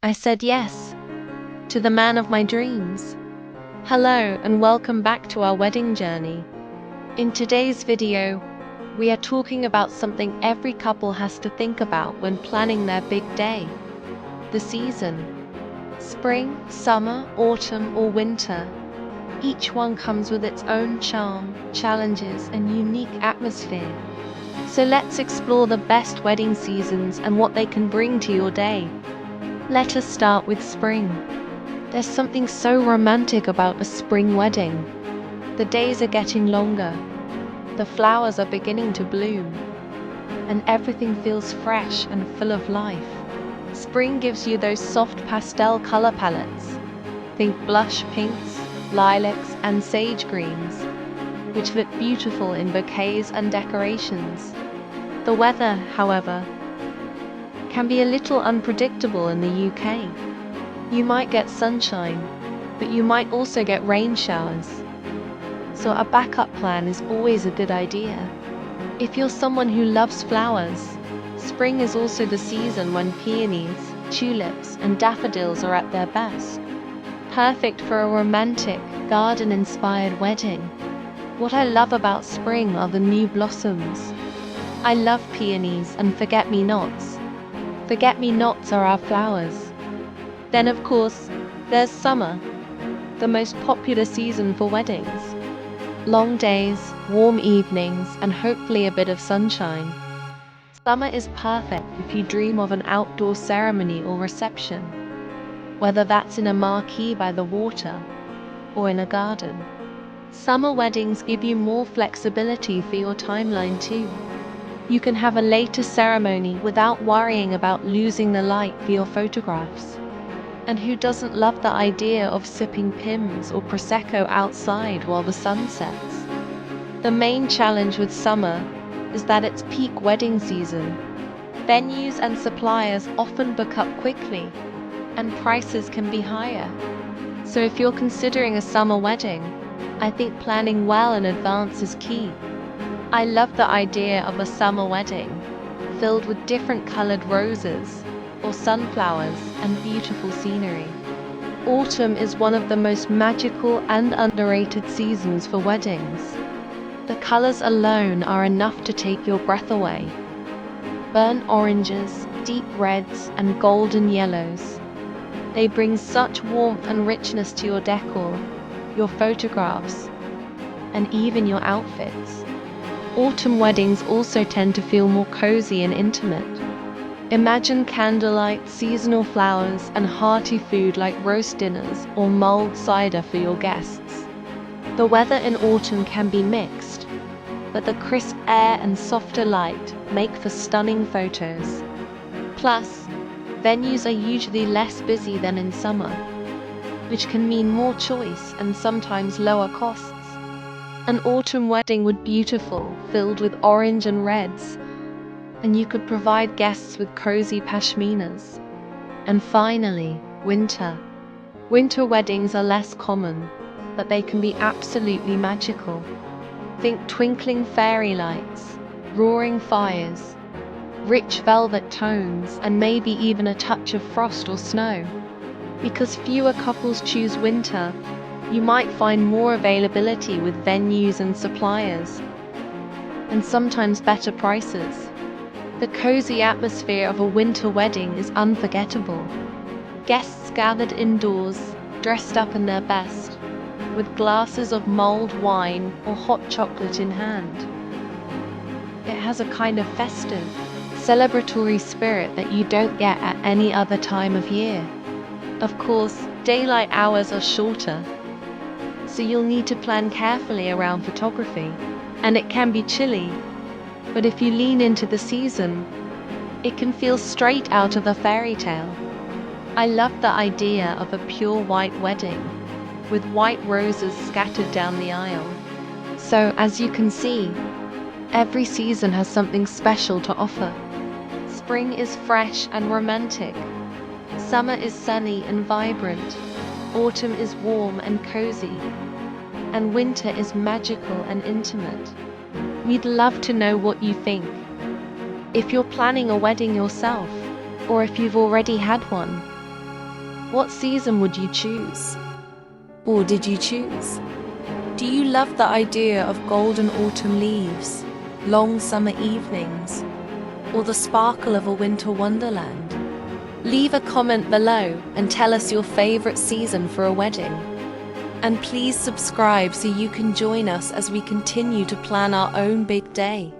I said yes to the man of my dreams. Hello and welcome back to our wedding journey. In today's video, we are talking about something every couple has to think about when planning their big day. The season. Spring, summer, autumn, or winter. Each one comes with its own charm, challenges, and unique atmosphere. So let's explore the best wedding seasons and what they can bring to your day. Let us start with spring. There's something so romantic about a spring wedding. The days are getting longer, the flowers are beginning to bloom, and everything feels fresh and full of life. Spring gives you those soft pastel color palettes. Think blush pinks, lilacs, and sage greens, which look beautiful in bouquets and decorations. The weather, however, can be a little unpredictable in the UK. You might get sunshine, but you might also get rain showers. So a backup plan is always a good idea. If you're someone who loves flowers, spring is also the season when peonies, tulips, and daffodils are at their best. Perfect for a romantic, garden-inspired wedding. What I love about spring are the new blossoms. I love peonies and forget-me-nots. Forget-me-nots are our flowers. Then, of course, there's summer, the most popular season for weddings. Long days, warm evenings, and hopefully a bit of sunshine. Summer is perfect if you dream of an outdoor ceremony or reception, whether that's in a marquee by the water or in a garden. Summer weddings give you more flexibility for your timeline too. You can have a later ceremony without worrying about losing the light for your photographs. And who doesn't love the idea of sipping Pimm's or Prosecco outside while the sun sets? The main challenge with summer is that it's peak wedding season. Venues and suppliers often book up quickly, and prices can be higher. So if you're considering a summer wedding, I think planning well in advance is key. I love the idea of a summer wedding, filled with different colored roses or sunflowers and beautiful scenery. Autumn is one of the most magical and underrated seasons for weddings. The colors alone are enough to take your breath away. Burnt oranges, deep reds, and golden yellows. They bring such warmth and richness to your decor, your photographs, and even your outfits. Autumn weddings also tend to feel more cozy and intimate. Imagine candlelight, seasonal flowers, and hearty food like roast dinners or mulled cider for your guests. The weather in autumn can be mixed, but the crisp air and softer light make for stunning photos. Plus, venues are usually less busy than in summer, which can mean more choice and sometimes lower costs. An autumn wedding would be beautiful, filled with orange and reds, and you could provide guests with cozy pashminas. And finally, winter. Winter weddings are less common, but they can be absolutely magical. Think twinkling fairy lights, roaring fires, rich velvet tones, and maybe even a touch of frost or snow. Because fewer couples choose winter, you might find more availability with venues and suppliers, and sometimes better prices. The cozy atmosphere of a winter wedding is unforgettable. Guests gathered indoors, dressed up in their best, with glasses of mulled wine or hot chocolate in hand. It has a kind of festive, celebratory spirit that you don't get at any other time of year. Of course, daylight hours are shorter, so you'll need to plan carefully around photography, and it can be chilly, but if you lean into the season, it can feel straight out of a fairy tale. I love the idea of a pure white wedding, with white roses scattered down the aisle. So, as you can see, every season has something special to offer. Spring is fresh and romantic. Summer is sunny and vibrant. Autumn is warm and cozy. And winter is magical and intimate. We'd love to know what you think. If you're planning a wedding yourself, or if you've already had one, What season would you choose? Or did you choose? Do you love the idea of golden autumn leaves, long summer evenings, or the sparkle of a winter wonderland? Leave a comment below and tell us your favorite season for a wedding. And please subscribe so you can join us as we continue to plan our own big day.